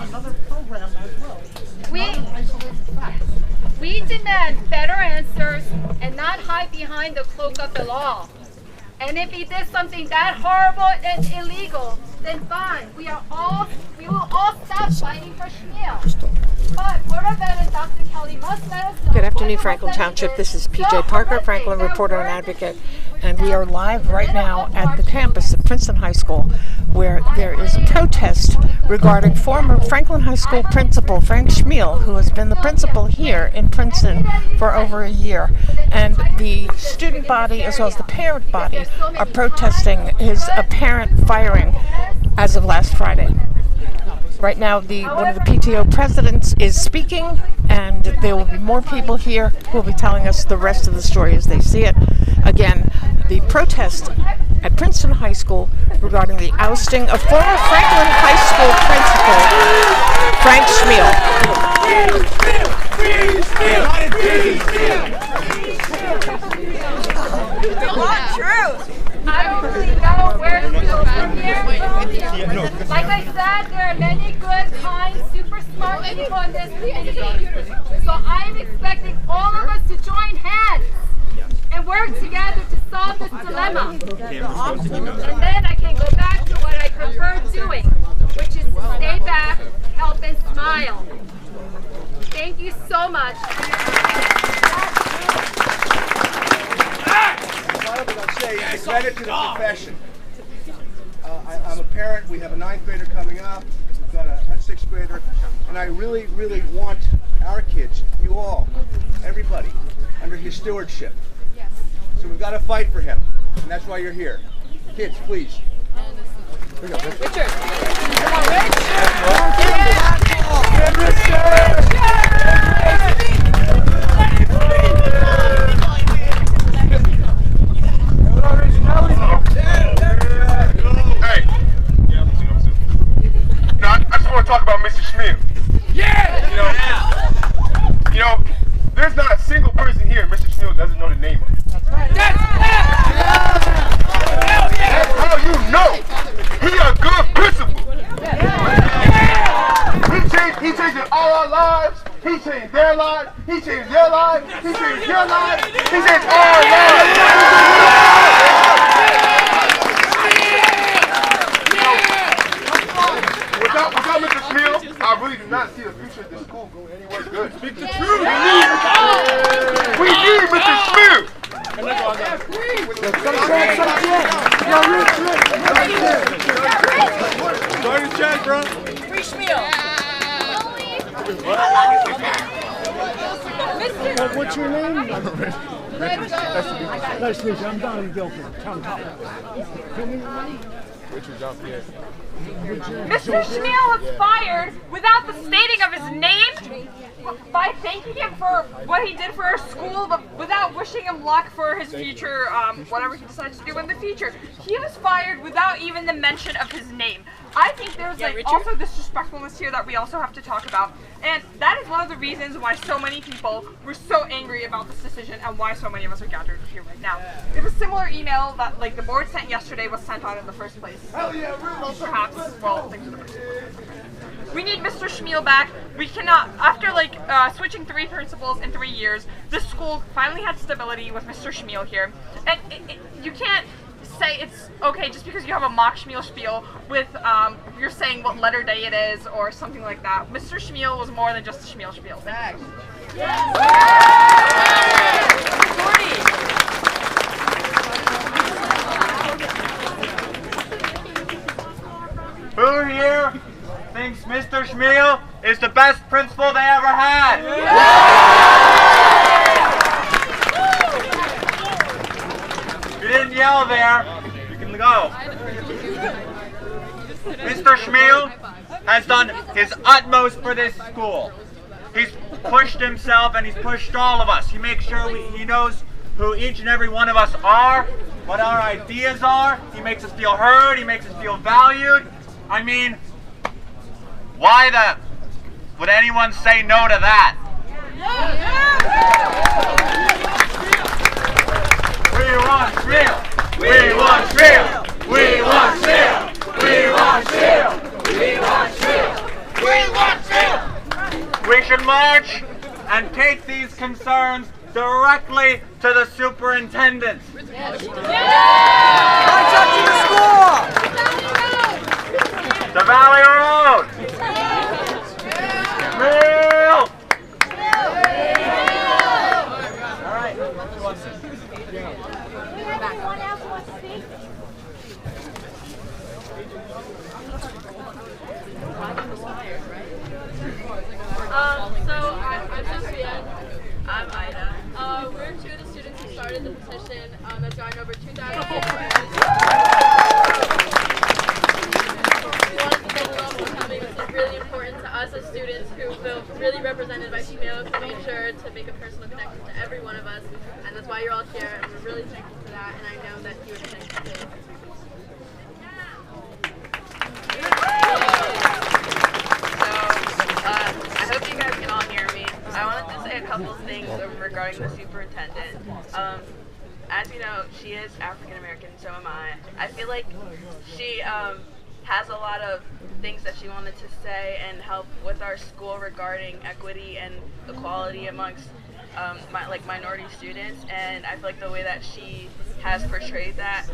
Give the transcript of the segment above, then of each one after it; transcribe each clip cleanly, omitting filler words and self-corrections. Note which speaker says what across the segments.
Speaker 1: another program as well.
Speaker 2: We demand better answers and not hide behind the cloak of the law. And if he did something that horrible and illegal, then fine. We will all stop fighting for Chmiel. But Board and Dr. Kelly must let us know.
Speaker 3: Good afternoon, Franklin Township. This is PJ Parker, Franklin reporter and advocate, and we are live right now at the campus of Princeton High School, where there is a protest regarding former Franklin High School principal Frank Chmiel, who has been the principal here in Princeton for over a year. And the student body, as well as the parent body, are protesting his apparent firing as of last Friday. Right now, one of the PTO presidents is speaking, and there will be more people here who will be telling us the rest of the story as they see it. Again, the protest at Princeton High School regarding the ousting of former Franklin High School principal, Frank Chmiel.
Speaker 2: I don't really know where to go from here. Like I said, there are many good, kind, super smart people in this community. So I'm expecting all of us to join hands and work together to solve this dilemma. And then I can go back to what I prefer doing, which is to stay back, help, and smile. Thank you so much.
Speaker 4: It's credit to the profession. I'm a parent. We have a 9th grader coming up. We've got a 6th grader. And I really, really want our kids, you all, everybody, under his stewardship. Yes. So we've got to fight for him. And that's why you're here. Kids, please. Here we go. Richard. Come on,
Speaker 5: talk about Mr. Chmiel. Yeah! You know, there's not a single person here Mr. Chmiel doesn't know the name of. That's right. That's how you know he a good principal. He changed all our lives. He changed their lives. He changed your lives. He changed your lives. He changed all our lives. Without Mr. Chmiel, I really do not see the future of this school going anywhere good. Speak the truth. We need Mr. Chmiel. Start your chat, bro.
Speaker 6: Free Chmiel.
Speaker 1: What's your name? Nice to meet you. I'm Donnie Guilford.
Speaker 5: Richard Jean-Pierre.
Speaker 6: Mr. Chmiel was fired without the stating of his name, by thanking him for what he did for our school, but without wishing him luck for his future, whatever he decides to do in the future. He was fired without even the mention of his name. I think there's also disrespectfulness here that we also have to talk about, and that is one of the reasons why so many people were so angry about this decision and why so many of us are gathered here right now. If a similar email that the board sent yesterday was sent out in the first place, well, perhaps, things are the first. We need Mr. Chmiel back. We cannot, after switching 3 principals in 3 years, this school finally had stability with Mr. Chmiel here, and you can't say it's okay just because you have a mock Chmiel spiel with you're saying what letter day it is or something like that. Mr. Chmiel was more than just a Chmiel spiel. Thanks. Yes.
Speaker 7: Who here thinks Mr. Chmiel is the best principal they ever had? If you didn't yell there, you can go. Mr. Chmiel has done his utmost for this school. He's pushed himself and he's pushed all of us. He makes sure he knows who each and every one of us are, what our ideas are. He makes us feel heard. He makes us feel valued. I mean, why would anyone say no to that? We want Chmiel! We want Chmiel! We want Chmiel! We want Chmiel! We want Chmiel! We want should march and take these concerns directly to the superintendent.
Speaker 3: March up to the school!
Speaker 7: The Valley Road! Chmiel! All right.
Speaker 2: Anyone else want to speak?
Speaker 8: I'm Sophia. I'm Ida. We're two of the students who started the petition that's gotten over 2,000 signatures. We wanted to build up on something that's really important to us as students who feel really represented by Chmiel, who made sure to make a personal connection to every one of us, and that's why you're all here, and we're really thankful for that, and I know that he was thankful too.
Speaker 9: I hope you guys can all hear me. I wanted to say a couple of things regarding the superintendent. As you know, she is African American, so am I. I feel like she has a lot of things that she wanted to say and help with our school regarding equity and equality amongst minority students, and I feel like the way that she has portrayed that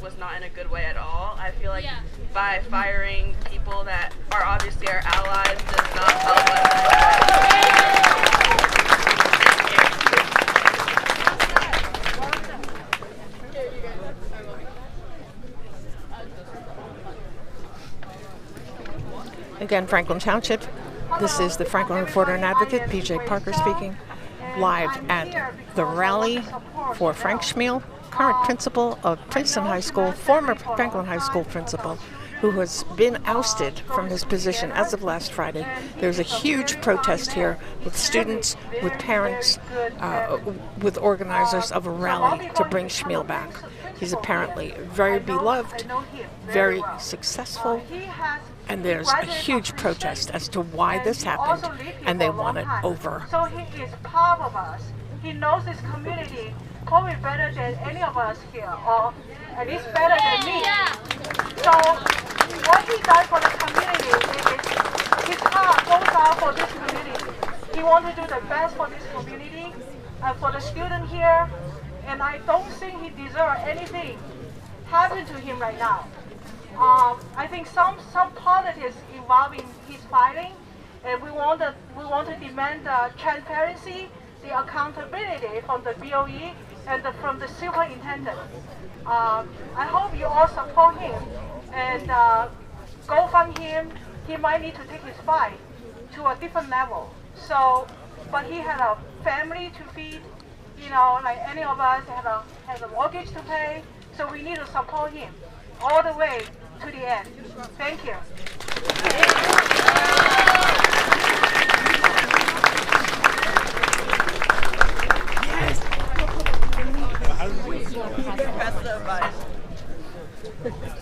Speaker 9: was not in a good way at all. I feel like by firing people that are obviously our allies does not help us.
Speaker 3: Again, Franklin Township. This is the Franklin Reporter and Advocate, PJ Parker speaking, live at the rally for Frank Chmiel, current principal of Princeton High School, former Franklin High School principal, who has been ousted from his position as of last Friday. There's a huge protest here with students, with parents, with organizers of a rally to bring Chmiel back. He's apparently very beloved, very successful, and there's a huge protest as to why this happened, and they want it over.
Speaker 10: So he is part of us. He knows this community probably better than any of us here, or at least better than me. So what he does for the community is his heart goes out for this community. He wants to do the best for this community and for the student here, and I don't think he deserves anything happen to him right now. I think some politics involved in his filing, and we want to demand transparency, the accountability from the BOE and from the superintendent. I hope you all support him and go from him. He might need to take his fight to a different level. So, but he had a family to feed, you know, like any of us has a mortgage to pay. So we need to support him all the way to the end. Thank you.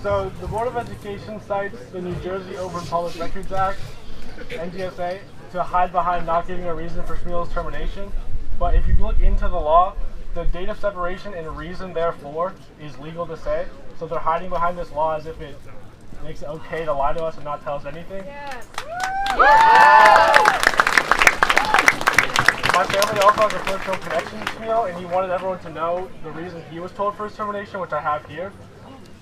Speaker 1: So the Board of Education cites the New Jersey Open Public Records Act, NJSA, to hide behind not giving a reason for Chmiel's termination. But if you look into the law, the date of separation and reason therefore is legal to say. So they're hiding behind this law as if it makes it okay to lie to us and not tell us anything.
Speaker 6: Yes.
Speaker 1: My family also has a personal connection to Chmiel, and he wanted everyone to know the reason he was told for his termination, which I have here.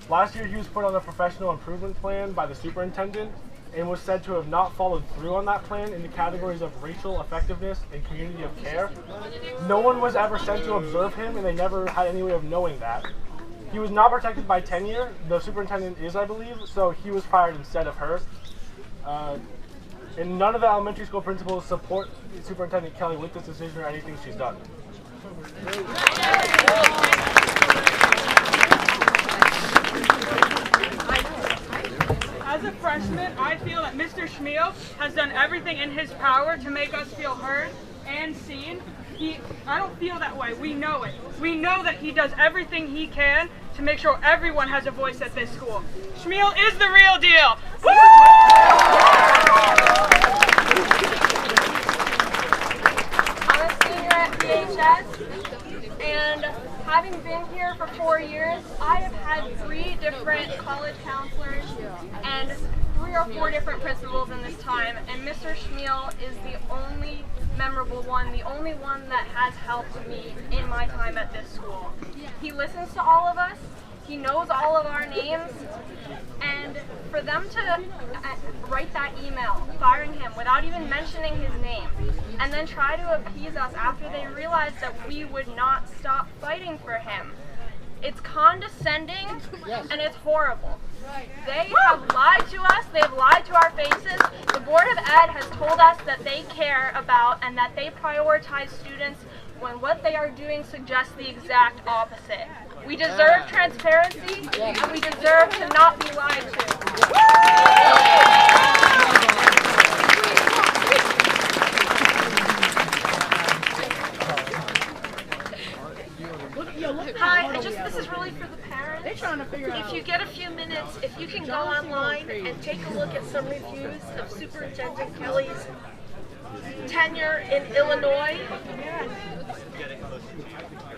Speaker 1: Last year, he was put on a professional improvement plan by the superintendent and was said to have not followed through on that plan in the categories of racial effectiveness and community of care. No one was ever sent to observe him, and they never had any way of knowing that. He was not protected by tenure. The superintendent is, I believe, so he was fired instead of her. And none of the elementary school principals support Superintendent Kelly with this decision or anything she's done.
Speaker 6: As a freshman, I feel that Mr. Chmiel has done everything in his power to make us feel heard and seen. I don't feel that way. We know it. We know that he does everything he can to make sure everyone has a voice at this school. Chmiel is the real deal. Woo!
Speaker 8: I'm a senior at PHS, and having been here for 4 years, I have had 3 different college counselors and 3
Speaker 6: 3 or 4 different principals in this time, and Mr. Chmiel is the only memorable one, the only one that has helped me in my time at this school. He listens to all of us, he knows all of our names, and for them to write that email firing him without even mentioning his name, and then try to appease us after they realized that we would not stop fighting for him. It's condescending and it's horrible. They have lied to us, they've lied to our faces. The Board of Ed has told us that they care about and that they prioritize students when what they are doing suggests the exact opposite. We deserve transparency and we deserve to not be lied to. Hi, this is really for the parents. They're trying to figure out. If you get a few minutes, if you can go online and take a look at some reviews of Superintendent Kelly's tenure in Illinois.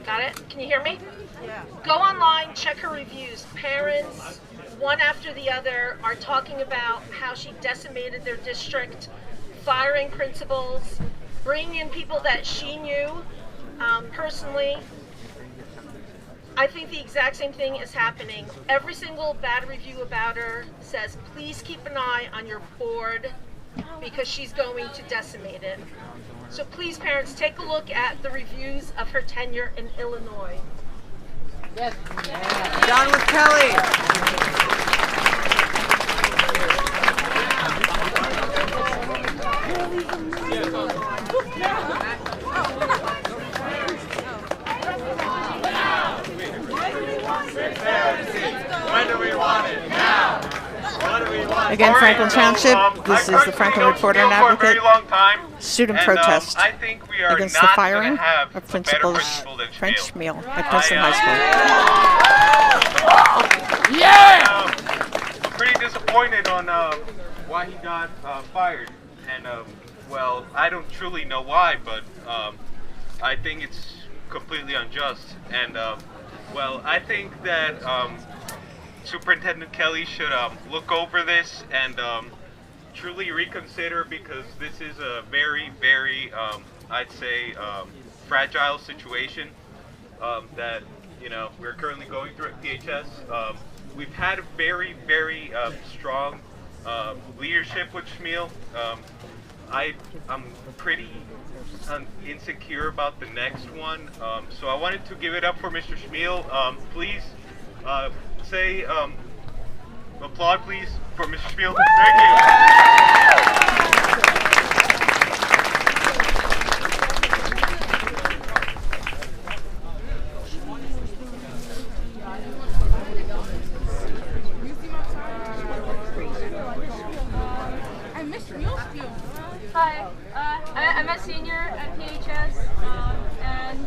Speaker 6: Got it? Can you hear me? Yeah. Go online, check her reviews. Parents, one after the other, are talking about how she decimated their district, firing principals, bringing in people that she knew personally. I think the exact same thing is happening. Every single bad review about her says, please keep an eye on your board because she's going to decimate it. So please, parents, take a look at the reviews of her tenure in Illinois.
Speaker 11: Yes. Done with Kelly.
Speaker 7: When do we want it? Now. What do we want?
Speaker 3: Again, Franklin Township, this is the Franklin Reporter and Advocate. Student protest against the firing of Principal Frank Chmiel at Princeton High
Speaker 7: School. Yeah! I'm pretty disappointed on why he got fired. And, well, I don't truly know why, but I think it's completely unjust. And, well, I think that Superintendent Kelly should look over this and truly reconsider, because this is a very, very, I'd say, fragile situation that, you know, we're currently going through at PHS. We've had a very, very strong leadership with Chmiel. I'm pretty insecure about the next one, so I wanted to give it up for Mr. Chmiel. Please say applaud, please, for Mr. Chmiel. Thank you.
Speaker 6: Hi, I'm a senior at PHS, and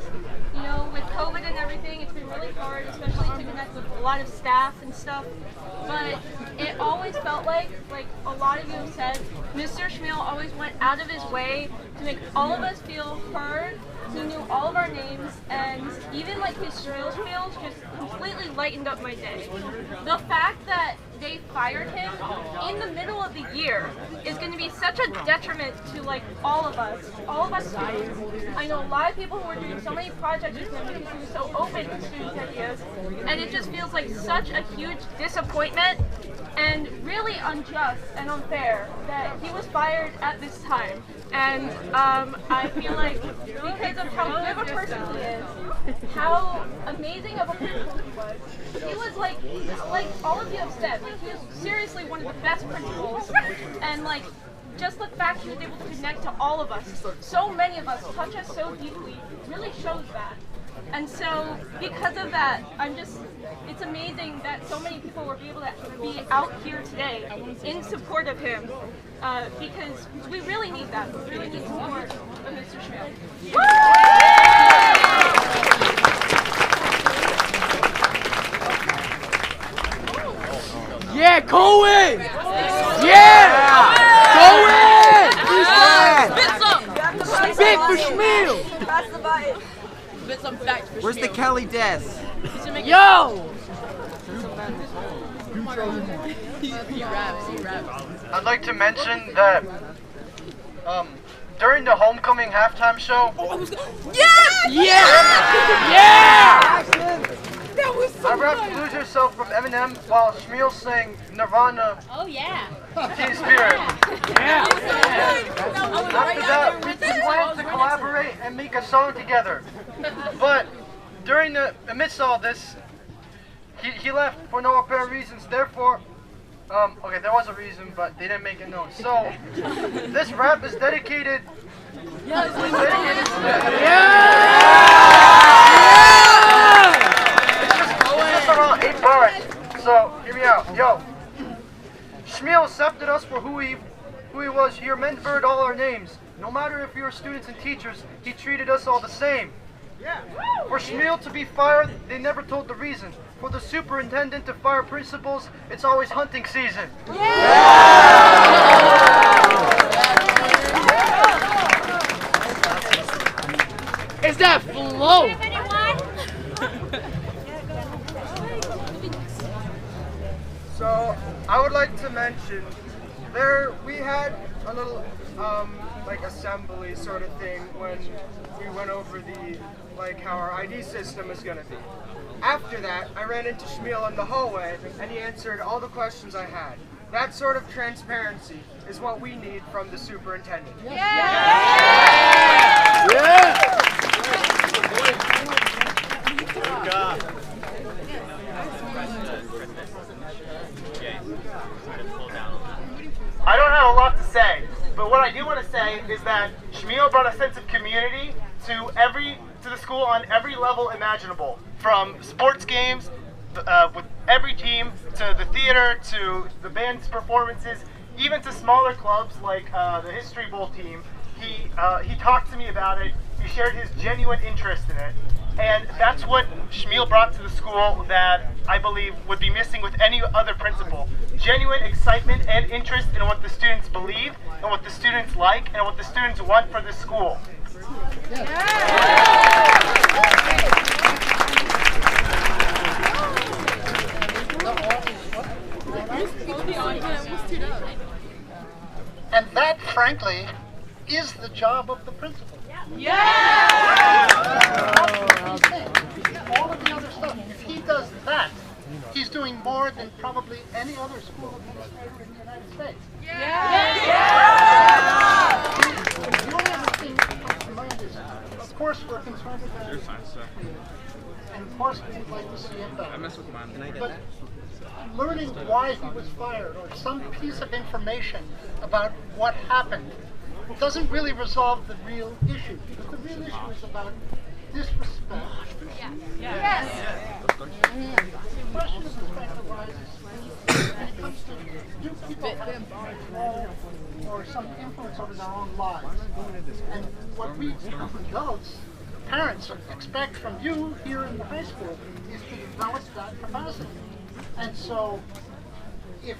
Speaker 6: you know, with COVID and everything, it's been really hard, especially to connect with a lot of staff and stuff. But it always felt like a lot of you have said, Mr. Chmiel always went out of his way to make all of us feel heard. He knew all of our names, and even like his sales skills just completely lightened up my day. The fact that they fired him in the middle of the year is going to be such a detriment to like all of us students. I know a lot of people who are doing so many projects with him because he was so open to students' ideas, and it just feels like such a huge disappointment and really unjust and unfair that he was fired at this time. And I feel like because of how good of a person he is, how amazing of a principal he was like all of you have said, like he was seriously one of the best principals, and like just the fact he was able to connect to all of us, so many of us, touch us so deeply, really shows that. And so because of that, it's amazing that so many people were able to be out here today in support of him, because we really need that. We really need support of Mr. Chmiel.
Speaker 11: Yeah, Cohen! Yeah! Cohen! Spit for Chmiel!
Speaker 9: Pass the button. Spit some facts for
Speaker 11: Where's the Kelly desk?
Speaker 3: Yo!
Speaker 12: I'd like to mention that during the homecoming halftime show, I rapped Lose Yourself from Eminem while Chmiel sang Nirvana.
Speaker 2: Oh yeah.
Speaker 12: Team Spirit. After that, we planned to collaborate and make a song together. But amidst all this, he left for no apparent reasons. Therefore, okay, there was a reason, but they didn't make it known. So, this rap is dedicated. It's just around 8 bars. So, hear me out. Yo. Chmiel accepted us for who he was. He remembered all our names. No matter if we were students and teachers, he treated us all the same. For Chmiel to be fired, they never told the reason. For the superintendent to fire principals, it's always hunting season.
Speaker 11: Is that flow?
Speaker 12: So, I would like to mention, we had a little, like assembly sort of thing when we went over how our ID system is going to be. After that, I ran into Chmiel in the hallway, and he answered all the questions I had. That sort of transparency is what we need from the superintendent.
Speaker 13: I don't have a lot to say, but what I do want to say is that Chmiel brought a sense of community to the school on every level imaginable, from sports games with every team, to the theater, to the band's performances, even to smaller clubs like the History Bowl team. He talked to me about it. He shared his genuine interest in it. And that's what Chmiel brought to the school that I believe would be missing with any other principal. Genuine excitement and interest in what the students believe, and what the students like, and what the students want for the school.
Speaker 14: And that, frankly, is the job of the principal. All of the other stuff, if he does that, he's doing more than probably any other school administrator in the United States. One of the things that comes to mind is, of course, we're concerned about it, and of course we'd like to see him back. But learning why he was fired, or some piece of information about what happened, doesn't really resolve the real issue. Because the real issue is about disrespect. The question of respect arises when it comes to, do people have control or some influence over their own lives? And what we adults, parents, expect from you here in the high school is to develop that capacity. And so, if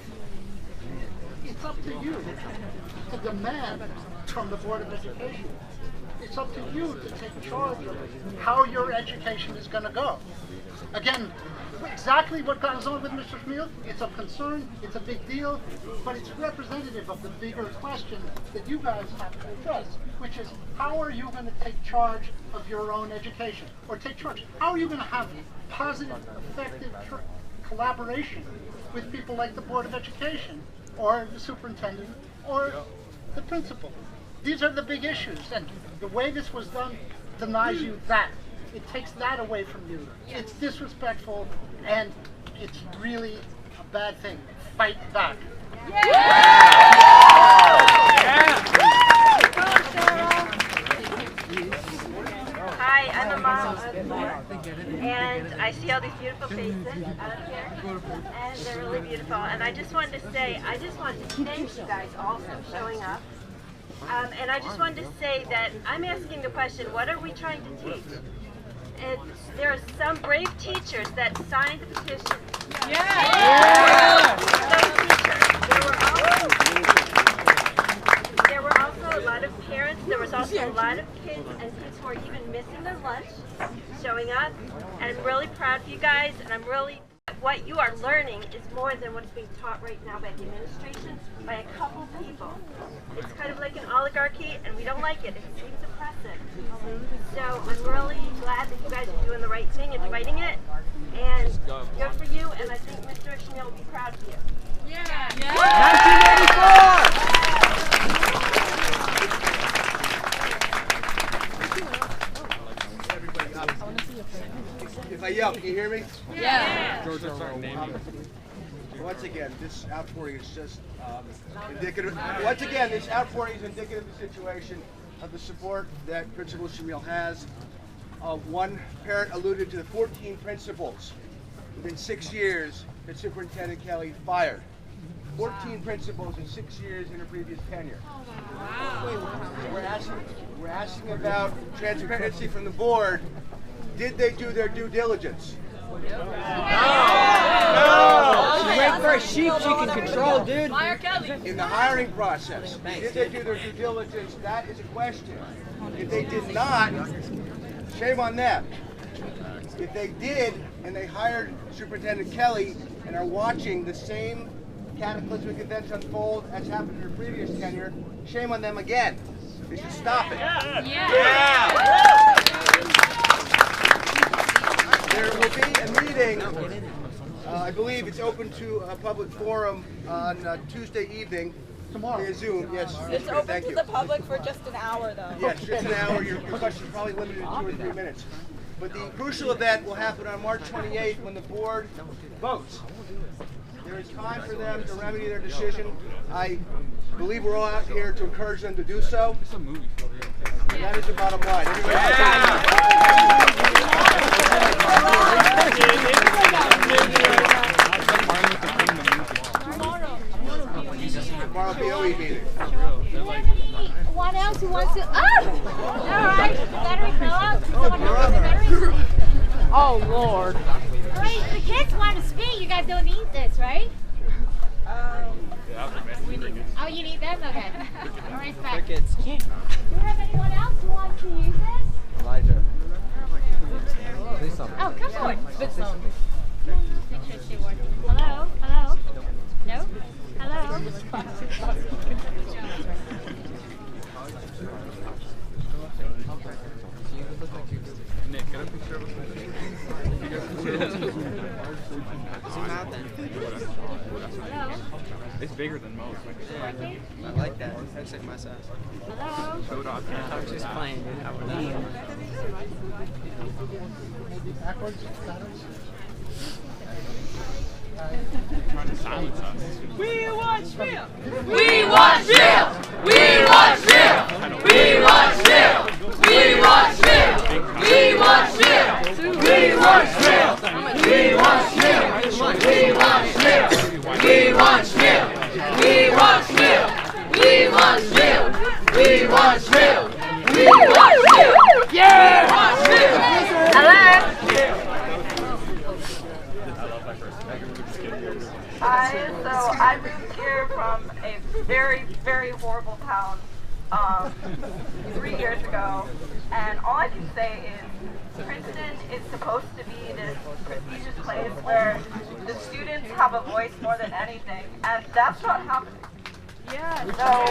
Speaker 14: it's up to you to demand from the Board of Education, it's up to you to take charge of how your education is going to go. Again, exactly what goes on with Mr. Chmiel, it's a concern, it's a big deal, but it's representative of the bigger question that you guys have to address, which is, how are you going to take charge of your own education? Or take charge, how are you going to have positive, effective collaboration with people like the Board of Education, or the superintendent, or the principal? These are the big issues, and the way this was done denies you that. It takes that away from you. It's disrespectful, and it's really a bad thing. Fight back.
Speaker 15: Hi, I'm a mom of 4, and I see all these beautiful faces out here, and they're really beautiful. And I just wanted to say, I just wanted to thank you guys all for showing up. And I just wanted to say that I'm asking the question, what are we trying to teach? And there are some brave teachers that signed the petition. There were also a lot of parents, there was also a lot of kids and kids who are even missing their lunch, showing up. And I'm really proud of you guys, and I'm really What you are learning is more than what's being taught right now by the administration, by a couple people. It's kind of like an oligarchy, and we don't like it. It seems oppressive. So I'm really glad that you guys are doing the right thing and fighting it. And good for you, and I think Mr. Chmiel will be proud of you.
Speaker 6: Yeah.
Speaker 4: 1984! If I yell, can you hear me?
Speaker 6: Yeah.
Speaker 4: Once again, this outpouring is just indicative. Once again, this outpouring is indicative of the situation of the support that Principal Chmiel has. One parent alluded to the 14 principals within 6 years that Superintendent Kelly fired. 14 principals in 6 years in her previous tenure. We're asking about transparency from the board. Did they do their due diligence?
Speaker 16: No! She's waiting for a sheep she can control, dude.
Speaker 4: In the hiring process, did they do their due diligence? That is a question. If they did not, shame on them. If they did, and they hired Superintendent Kelly and are watching the same cataclysmic events unfold as happened in her previous tenure, shame on them again. They should stop it. There will be a meeting, I believe it's open to a public forum on Tuesday evening. Tomorrow. Via Zoom, yes.
Speaker 17: It's open to the public for just an hour, though.
Speaker 4: Yes, just an hour. Your question is probably limited to 2 or 3 minutes. But the crucial event will happen on March 28th when the board votes. There is time for them to remedy their decision. I believe we're all out here to encourage them to do so. And that is the bottom line. Tomorrow BOE meeting.
Speaker 2: Anyone else who wants to? Oh! Alright, battery fell out. Someone has the battery?
Speaker 11: Oh, Lord.
Speaker 2: Alright, the kids want to speak. You guys don't need this, right? Oh, you need them? Okay. Alright, back. Do you have anyone else who wants to use this?
Speaker 16: Elijah.
Speaker 2: Oh, come forward. Make sure it's working. Hello? Hello? No? Hello?
Speaker 18: Nick, get a picture of us.
Speaker 16: Zoom out then.
Speaker 18: It's bigger than most.
Speaker 16: I like that. That's like my size.
Speaker 2: Hello?
Speaker 16: I was just playing, dude. I would not.
Speaker 14: Backwards?
Speaker 18: Trying to silence us.
Speaker 6: We want Chmiel!
Speaker 11: We want Chmiel! We want Chmiel! We want Chmiel! We want Chmiel! We want Chmiel! We want Chmiel! We want Chmiel! We want Chmiel! We want Chmiel! We want Chmiel! We want Chmiel! We want Chmiel! We want Chmiel! Yeah! We want Chmiel!
Speaker 6: Hello?
Speaker 17: So I moved here from a very, very horrible town 3 years ago, and all I can say is Princeton is supposed to be this prestigious place where the students have a voice more than anything, and that's not happening. Yeah. So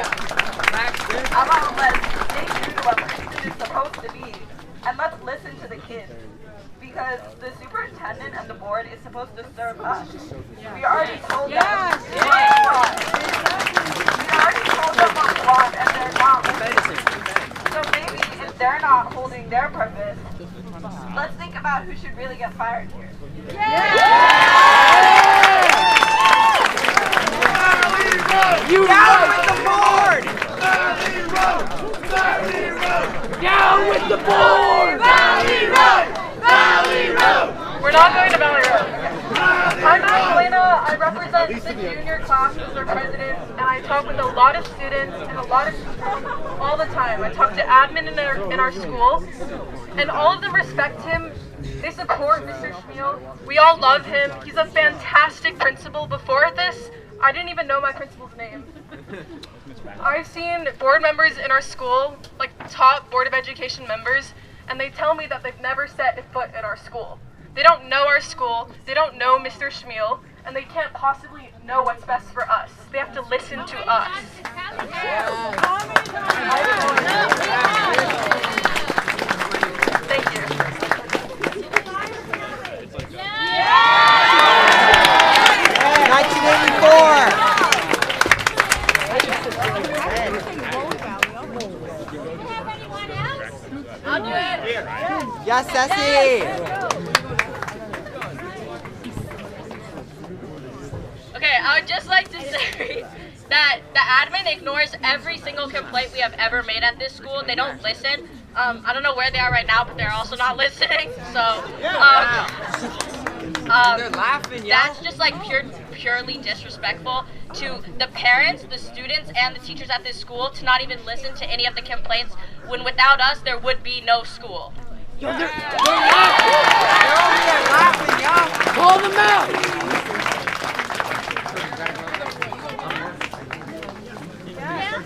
Speaker 17: I'm gonna let stay true to what Princeton is supposed to be, and let's listen to the kids. Because the superintendent and the board is supposed to serve us. We already told them what we want. We already told them what we want, and they're not listening. So maybe if they're not holding their purpose, let's think about who should really get fired here.
Speaker 11: You down with the board! Down with the board! Valley Road! Valley Road!
Speaker 6: We're not going to Valley Road. I'm Magdalena. I represent the junior class as their president, and I talk with a lot of students and a lot of teachers all the time. I talk to admin in our school, and all of them respect him. They support Mr. Chmiel. We all love him. He's a fantastic principal. Before this, I didn't even know my principal's name. I've seen board members in our school, like top Board of Education members, and they tell me that they've never set a foot in our school. They don't know our school, they don't know Mr. Chmiel, and they can't possibly know what's best for us. They have to listen to us. Thank you.
Speaker 16: 1984.
Speaker 6: I'll do it.
Speaker 16: Yes, Ceci.
Speaker 19: Okay, I would just like to say that the admin ignores every single complaint we have ever made at this school. They don't listen. I don't know where they are right now, but they're also not listening. So,
Speaker 16: They're laughing, yo.
Speaker 19: that's just like purely disrespectful to the parents, the students, and the teachers at this school to not even listen to any of the complaints when without us there would be no school.
Speaker 16: They're over there laughing, yo. Call them out.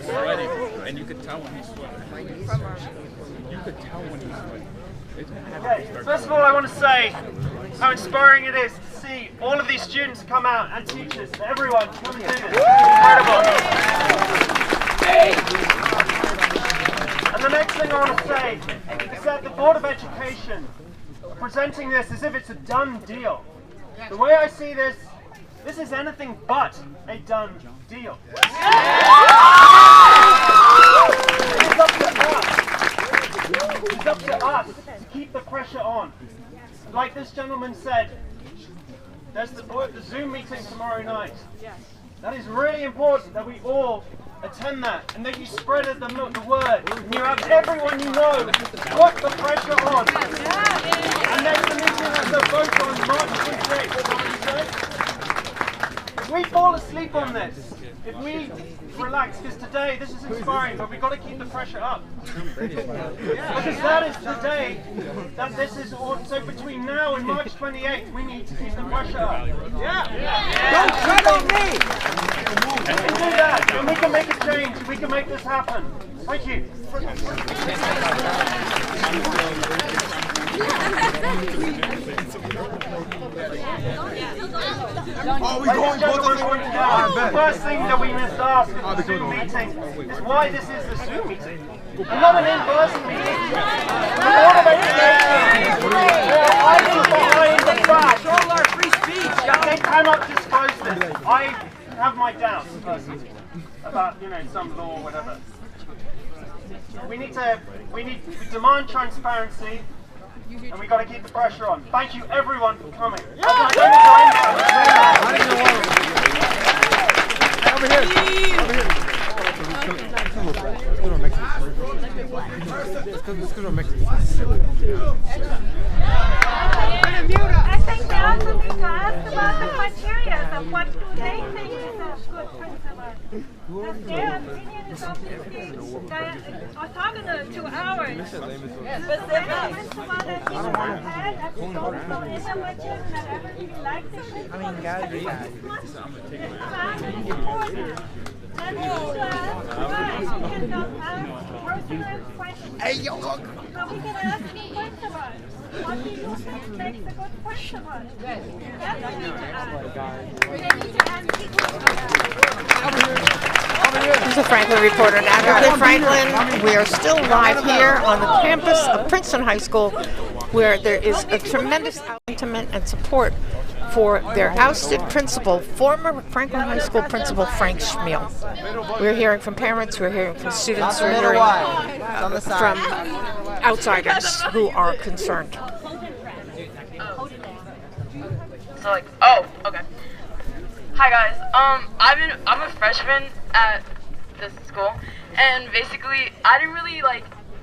Speaker 18: Sweating, and you could tell when he's sweating. You could tell when he's sweating.
Speaker 13: Okay, first of all, I want to say how inspiring it is to see all of these students come out, and teachers, everyone come and do this. It's incredible. And the next thing I want to say is that the Board of Education are presenting this as if it's a done deal. The way I see this, this is anything but a done deal. It's up to us to keep the pressure on. Like this gentleman said, there's the Zoom meeting tomorrow night. That is really important that we all attend that and that you spread the word. And you have everyone you know put the pressure on. And next the meeting has a vote on March 28th. If we fall asleep on this, if we relax, because today this is inspiring, but we've got to keep the pressure up. Because that is the day that this is all. So between now and March 28th, we need to keep the pressure up.
Speaker 16: Don't tread on me.
Speaker 13: We can do that, and we can make a change. We can make this happen. Thank you. The first thing that we must ask at the Zoom meeting is why this is the Zoom meeting and not an in-person meeting. The Board of Education, I think behind the fact they cannot disclose this. I have my doubts personally about, some law or whatever. We demand transparency. And we got to keep the pressure on. Thank you, everyone, for coming.
Speaker 11: Over here. Let's go to Mexico.
Speaker 10: I think they also need to ask about the criteria of what do they think is a good principal. Because their opinion is obviously orthogonal to ours. The principal that we have had at the school, so is there much that ever really liked the principal?
Speaker 11: Hey, yo, look.
Speaker 10: So we can ask the principal. What do you think makes a good principal? That's what we need to ask.
Speaker 3: This is a Franklin reporter now. Good Franklin, we are still live here on the campus of Princeton High School, where there is a tremendous sentiment and support for their ousted principal, former Franklin High School principal Frank Chmiel. We're hearing from parents, we're hearing from students, we're hearing from outsiders who are concerned.
Speaker 9: So okay. Hi guys. I'm a freshman at this school, and basically I didn't really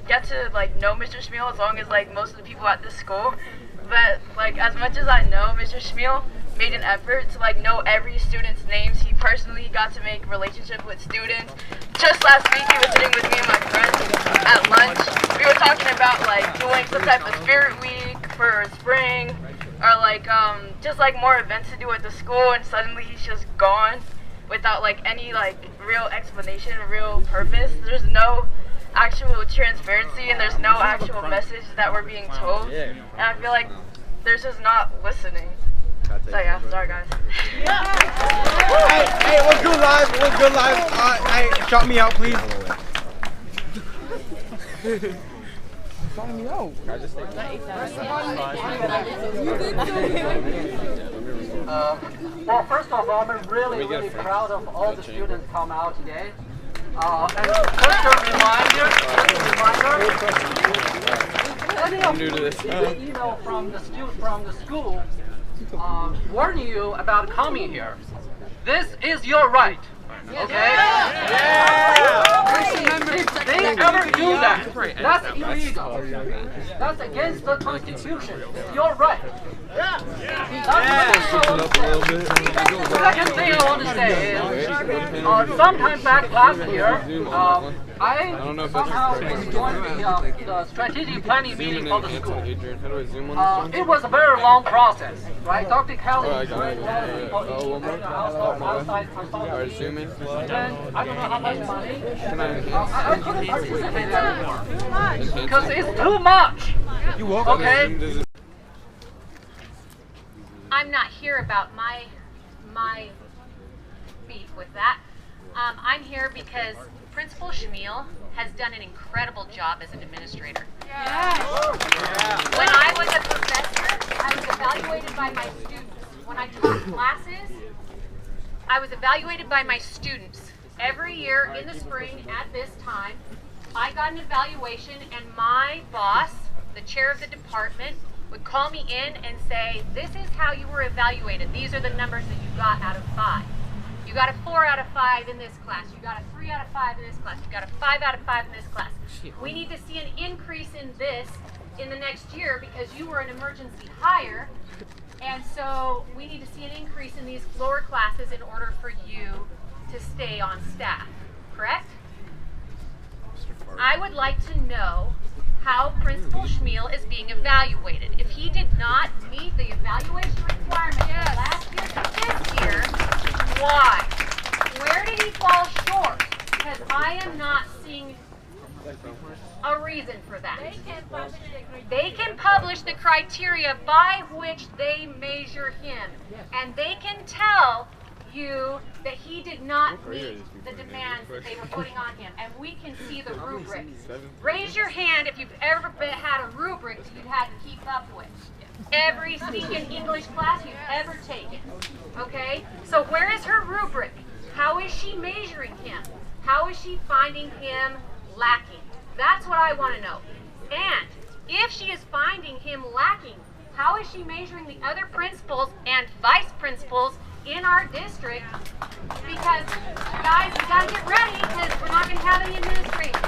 Speaker 9: get to know Mr. Chmiel as long as most of the people at this school. But as much as I know, Mr. Chmiel made an effort to know every student's names. He personally got to make relationship with students. Just last week he was sitting with me and my friends at lunch. We were talking about doing some type of spirit week for spring, or just more events to do at the school, and suddenly he's just gone without any real explanation, real purpose. There's no actual transparency, and there's no actual message that we're being told. And I feel like They're just not listening. So yeah, sorry guys.
Speaker 12: Hey, we're good live. We're good live. Hey, shout me out, please. Shout me out.
Speaker 20: Well, first of all, I'm really proud of all the students come out today. And just a reminder, any of you email from the school warning you about coming here. This is your right. Okay? If they ever do that, that's illegal. That's against the Constitution. It's your right. The second thing I want to say is, sometime back last year, I somehow was joining the strategic planning meeting for the school. It was a very long process, right? Dr. Kelly outside consulting. Then I don't know how much money. I couldn't participate anymore because it's too much. Okay.
Speaker 21: I'm not here about my beef with that. I'm here because Principal Chmiel has done an incredible job as an administrator. When I was a professor, I was evaluated by my students. When I taught classes, I was evaluated by my students. Every year in the spring at this time, I got an evaluation and my boss, the chair of the department, would call me in and say, this is how you were evaluated. These are the numbers that you got out of 5. You got a 4 out of 5 in this class. You got a 3 out of 5 in this class. You got a 5 out of 5 in this class. We need to see an increase in this in the next year because you were an emergency hire. And so we need to see an increase in these lower classes in order for you to stay on staff, correct? I would like to know how Principal Chmiel is being evaluated. If he did not meet the evaluation requirements last year to this year, why? Where did he fall short? Because I am not seeing a reason for that. They can publish the criteria by which they measure him, and they can tell you that he did not meet the demands that they were putting on him, and we can see the rubric. Raise your hand if you've ever had a rubric that you've had to keep up with. Every stinking English class you've ever taken. Okay? So where is her rubric? How is she measuring him? How is she finding him lacking? That's what I want to know. And if she is finding him lacking, how is she measuring the other principals and vice principals in our district? Because, guys, we got to get ready because we're not going to have any administrators.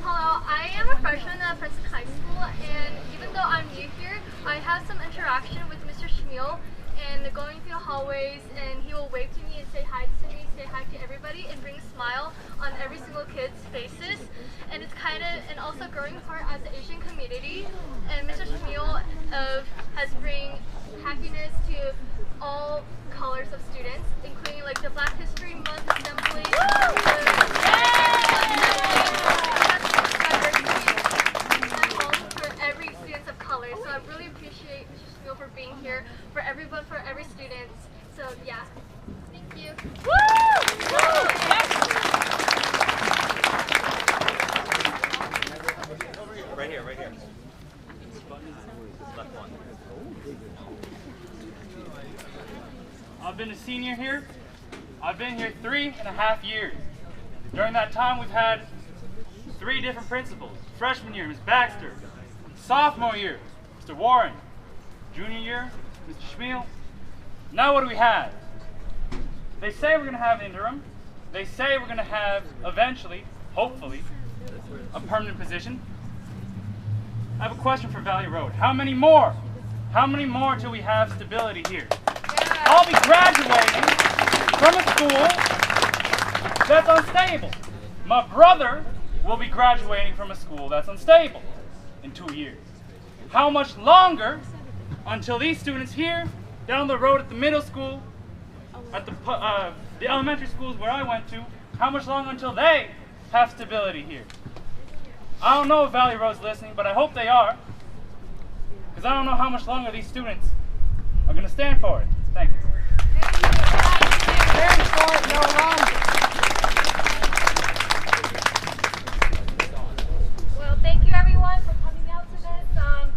Speaker 22: Hello, I am a freshman at Princeton High School, and even though I'm new here, I have some interaction with Mr. Chmiel, and going through the hallways, and he will wave to me and say hi to me, say hi to everybody, and bring a smile on every single kid's faces. And it's kind of, and also growing apart as the Asian community, and Mr. Chmiel has bring happiness to all colors of students, including like the Black History Month assembly. So I really appreciate Mr. Chmiel for being here, for everyone, for every student. So yeah, thank you.
Speaker 7: Right here, right here.
Speaker 23: I've been a senior here. I've been here 3.5 years. During that time, we've had 3 different principals. Freshman year, Ms. Baxter. Sophomore year, Mr. Warren. Junior year, Mr. Chmiel. Now what do we have? They say we're going to have an interim. They say we're going to have, eventually, hopefully, a permanent position. I have a question for Valley Road. How many more? How many more till we have stability here? I'll be graduating from a school that's unstable. My brother will be graduating from a school that's unstable in 2 years. how much longer until these students here, down the road at the middle school, at the elementary schools where I went to, how much longer until they have stability here? I don't know if Valley Road's listening, but I hope they are, because I don't know how much longer these students are going to stand for it. Thank you.
Speaker 16: Stand for it, no longer.
Speaker 2: Well, thank you everyone for coming out to this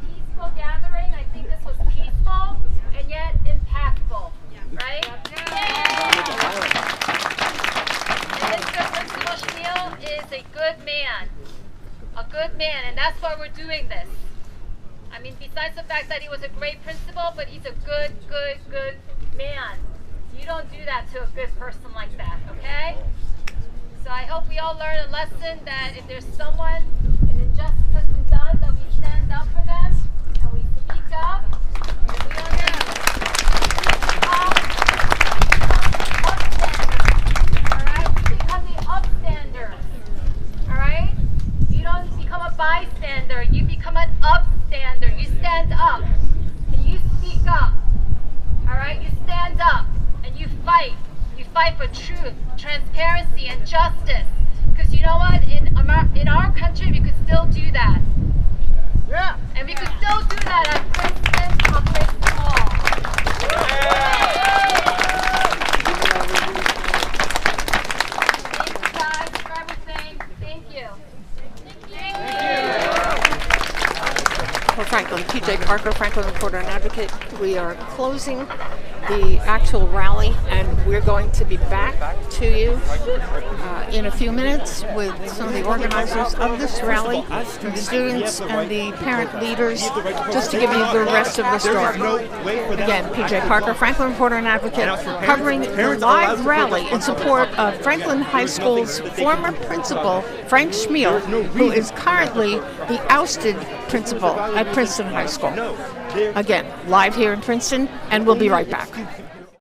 Speaker 2: peaceful gathering. I think this was peaceful and yet impactful, right? And Mr. Principal Chmiel is a good man. A good man, and that's why we're doing this. I mean, besides the fact that he was a great principal, but he's a good man. You don't do that to a good person like that, okay? So I hope we all learn a lesson that if there's someone, an injustice has been done, that we stand up for them, and we speak up, and we become the upstanders, all right? You don't become a bystander, you become an upstander. You stand up, and you speak up, all right? You stand up, and you fight. You fight for truth, transparency, and justice. Because you know what? In our country, we could still do that. Yeah. And we could still do that at Princeton Public School. Thank you guys for everything. Thank you.
Speaker 3: Well, Franklin, PJ Parker, Franklin Reporter and Advocate. We are closing the actual rally, and we're going to be back to you in a few minutes with some of the organizers of this rally, the students and the parent leaders, just to give you the rest of the story. Again, PJ Parker, Franklin Reporter and Advocate, covering the live rally in support of Franklin High School's former principal, Frank Chmiel, who is currently the ousted principal at Princeton High School. Again, live here in Princeton, and we'll be right back.